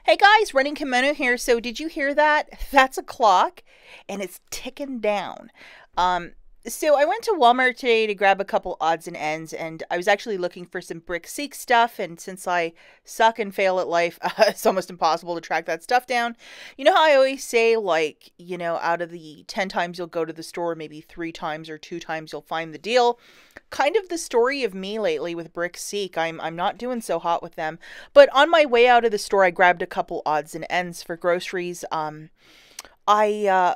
Hey guys, running Kimono here. So did you hear that? That's a clock and it's ticking down. Um, so I went to Walmart today to grab a couple odds and ends, and I was actually looking for some brick seek stuff, and since I suck and fail at life, it's almost impossible to track that stuff down. You know how I always say, like, out of the 10 times you'll go to the store, maybe 3 times or 2 times you'll find the deal. Kind of the story of me lately with brick seek. I'm not doing so hot with them. But on my way out of the store, I grabbed a couple odds and ends for groceries. I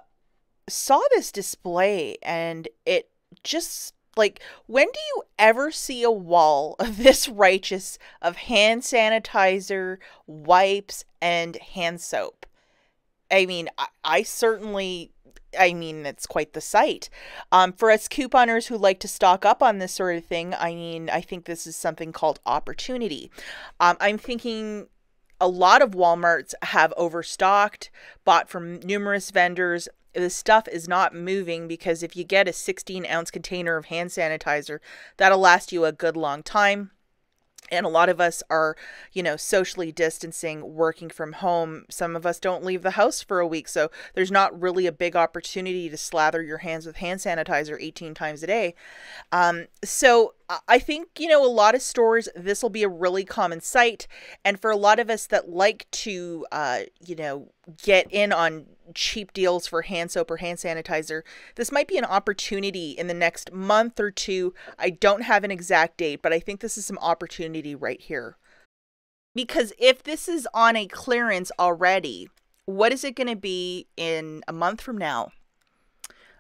saw this display and it just, like, when do you ever see a wall of this righteous of hand sanitizer, wipes, and hand soap? I mean, I certainly, it's quite the sight. For us couponers who like to stock up on this sort of thing, I think this is something called opportunity. I'm thinking a lot of Walmarts have overstocked, bought from numerous vendors. The stuff is not moving because if you get a 16-ounce container of hand sanitizer, that'll last you a good long time. And a lot of us are, socially distancing, working from home. Some of us don't leave the house for a week. So there's not really a big opportunity to slather your hands with hand sanitizer 18 times a day. So I think, a lot of stores, this will be a really common sight. And for a lot of us that like to, get in on cheap deals for hand soap or hand sanitizer, this might be an opportunity in the next month or two. I don't have an exact date, but I think this is some opportunity right here. Because if this is on a clearance already, what is it going to be in a month from now?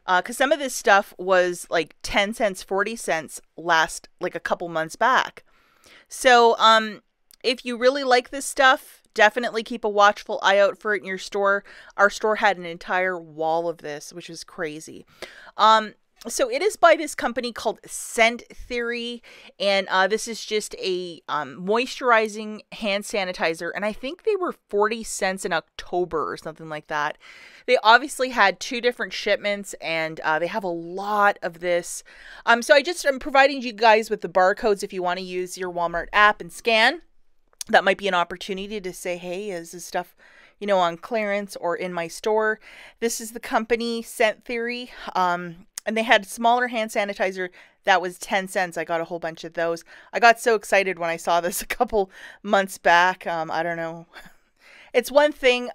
Because some of this stuff was like 10 cents, 40 cents last, like, a couple months back. So if you really like this stuff, definitely keep a watchful eye out for it in your store. Our store had an entire wall of this, which is crazy. So it is by this company called Scent Theory, and this is just a moisturizing hand sanitizer, and I think they were 40 cents in October or something like that. They obviously had 2 different shipments, and they have a lot of this. So I'm providing you guys with the barcodes if you want to use your Walmart app and scan. That might be an opportunity to say, hey, is this stuff, on clearance or in my store? This is the company Scent Theory. And they had smaller hand sanitizer that was 10 cents. I got a whole bunch of those. I got so excited when I saw this a couple months back. I don't know. It's one thing,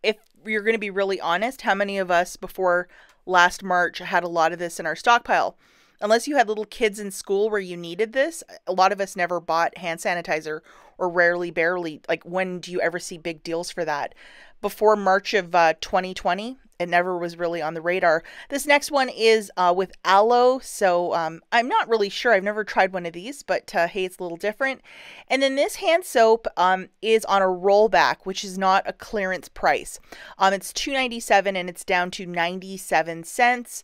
if you're going to be really honest, how many of us before last March had a lot of this in our stockpile? Unless you had little kids in school where you needed this, a lot of us never bought hand sanitizer, or rarely, barely. Like, when do you ever see big deals for that? Before March of 2020, it never was really on the radar. This next one is with aloe, so I'm not really sure. I've never tried one of these, but hey, it's a little different. And then this hand soap is on a rollback, which is not a clearance price. It's $2.97 and it's down to 97 cents.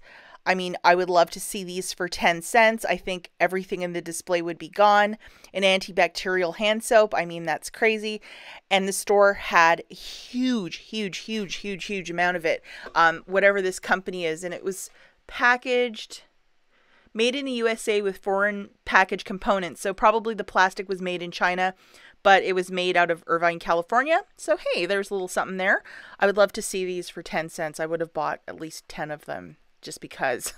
I would love to see these for 10 cents. I think everything in the display would be gone. An antibacterial hand soap, that's crazy. And the store had huge amount of it, whatever this company is. And it was packaged, made in the USA with foreign package components. So probably the plastic was made in China, but it was made out of Irvine, California. So hey, there's a little something there. I would love to see these for 10 cents. I would have bought at least 10 of them. Just because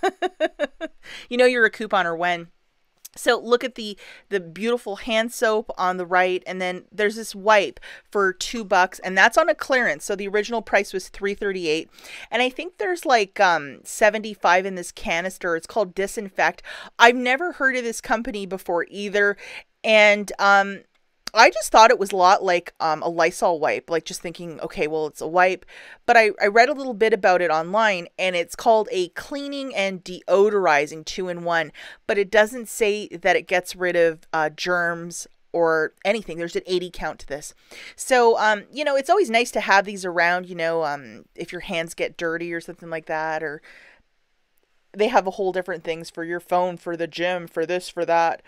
you're a couponer when. So look at the beautiful hand soap on the right, and then there's this wipe for $2, and that's on a clearance. So the original price was $3.38, and I think there's like 75 in this canister. It's called Disinfect. I've never heard of this company before either, and I just thought it was a lot like a Lysol wipe, like just thinking, okay, well, it's a wipe. But I read a little bit about it online, and it's called a cleaning and deodorizing 2-in-1. But it doesn't say that it gets rid of germs or anything. There's an 80 count to this. So, it's always nice to have these around, if your hands get dirty or something like that. Or they have a whole different things for your phone, for the gym, for this, for that.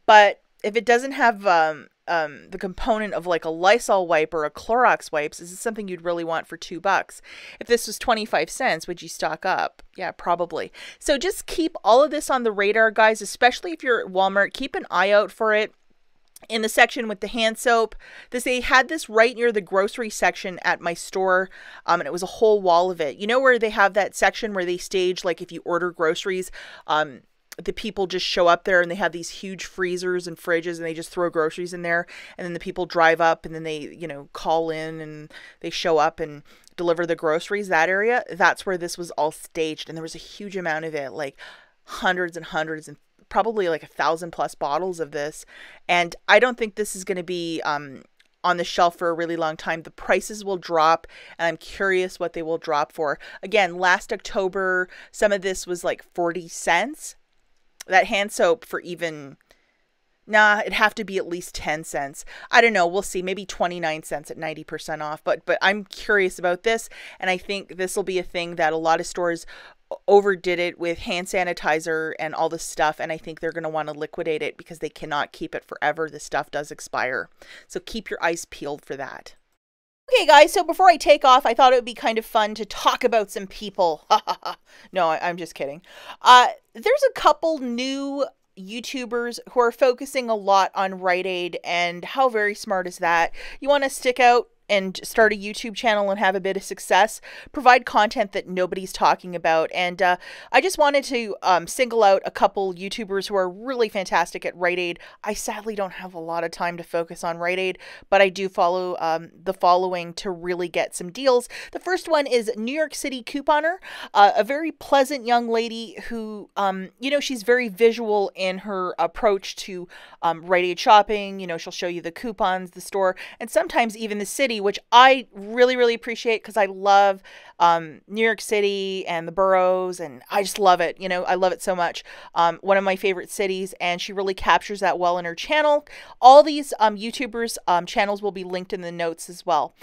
But if it doesn't have the component of like a Lysol wipe or a Clorox wipes, is this something you'd really want for $2? If this was 25 cents, would you stock up? Yeah, probably. So just keep all of this on the radar, guys, especially if you're at Walmart. Keep an eye out for it. in the section with the hand soap. They had this right near the grocery section at my store, and it was a whole wall of it. You know where they have that section where they stage, like if you order groceries, the people just show up there and they have these huge freezers and fridges and they just throw groceries in there, and then the people drive up and then they, you know, call in and they show up and deliver the groceries. That area, that's where this was all staged, and there was a huge amount of it, like hundreds and hundreds and probably like 1,000+ bottles of this. And I don't think this is going to be on the shelf for a really long time. The prices will drop, and I'm curious what they will drop for. Again, last October, some of this was like 40 cents. That hand soap for even, it'd have to be at least 10 cents. I don't know. We'll see. Maybe 29 cents at 90% off. But I'm curious about this, and I think this will be a thing that a lot of stores overdid it with hand sanitizer and all this stuff, and I think they're going to want to liquidate it because they cannot keep it forever. This stuff does expire. So keep your eyes peeled for that. Okay, guys, so before I take off, I thought it would be kind of fun to talk about some people. No, I'm just kidding. There's a couple new YouTubers who are focusing a lot on Rite Aid, and how very smart is that? You want to stick out and start a YouTube channel and have a bit of success, provide content that nobody's talking about. And I just wanted to single out a couple YouTubers who are really fantastic at Rite Aid. I sadly don't have a lot of time to focus on Rite Aid, but I do follow the following to really get some deals. The first one is New York City Couponer, a very pleasant young lady who, you know, she's very visual in her approach to Rite Aid shopping. You know, she'll show you the coupons, the store, and sometimes even the city, which I really, really appreciate because I love New York City and the boroughs, and I just love it. You know, I love it so much. One of my favorite cities, and she really captures that well in her channel. All these YouTubers' channels will be linked in the notes as well.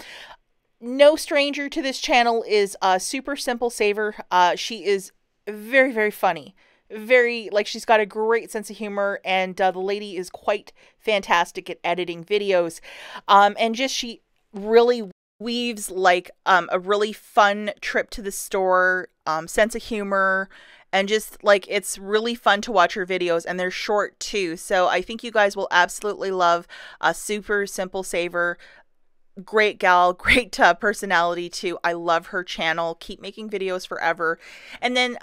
No stranger to this channel is Super Simple Saver. She is very, very funny. Very, like, she's got a great sense of humor, and the lady is quite fantastic at editing videos. And just she really weaves like a really fun trip to the store, sense of humor, and just like it's really fun to watch her videos, and they're short too. So I think you guys will absolutely love Super Simple Saver. Great gal, great personality too. I love her channel. Keep making videos forever. And then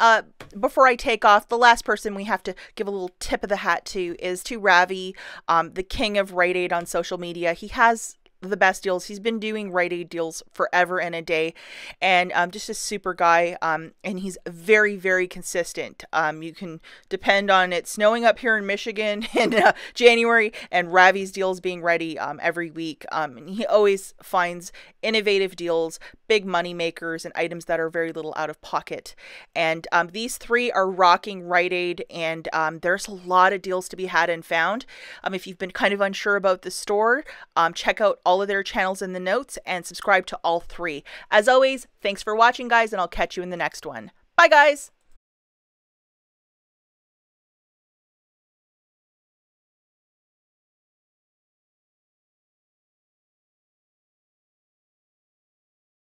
before I take off, the last person we have to give a little tip of the hat to is to Ravi, the king of Rite Aid on social media. He has the best deals. He's been doing Rite Aid deals forever and a day, and just a super guy, and he's very, very consistent. You can depend on it snowing up here in Michigan in January and Ravi's deals being ready every week. And he always finds innovative deals, big money makers, and items that are very little out of pocket. And these three are rocking Rite Aid, and there's a lot of deals to be had and found. If you've been kind of unsure about the store, check out all of their channels in the notes and subscribe to all three. As always, thanks for watching, guys, and I'll catch you in the next one. Bye, guys!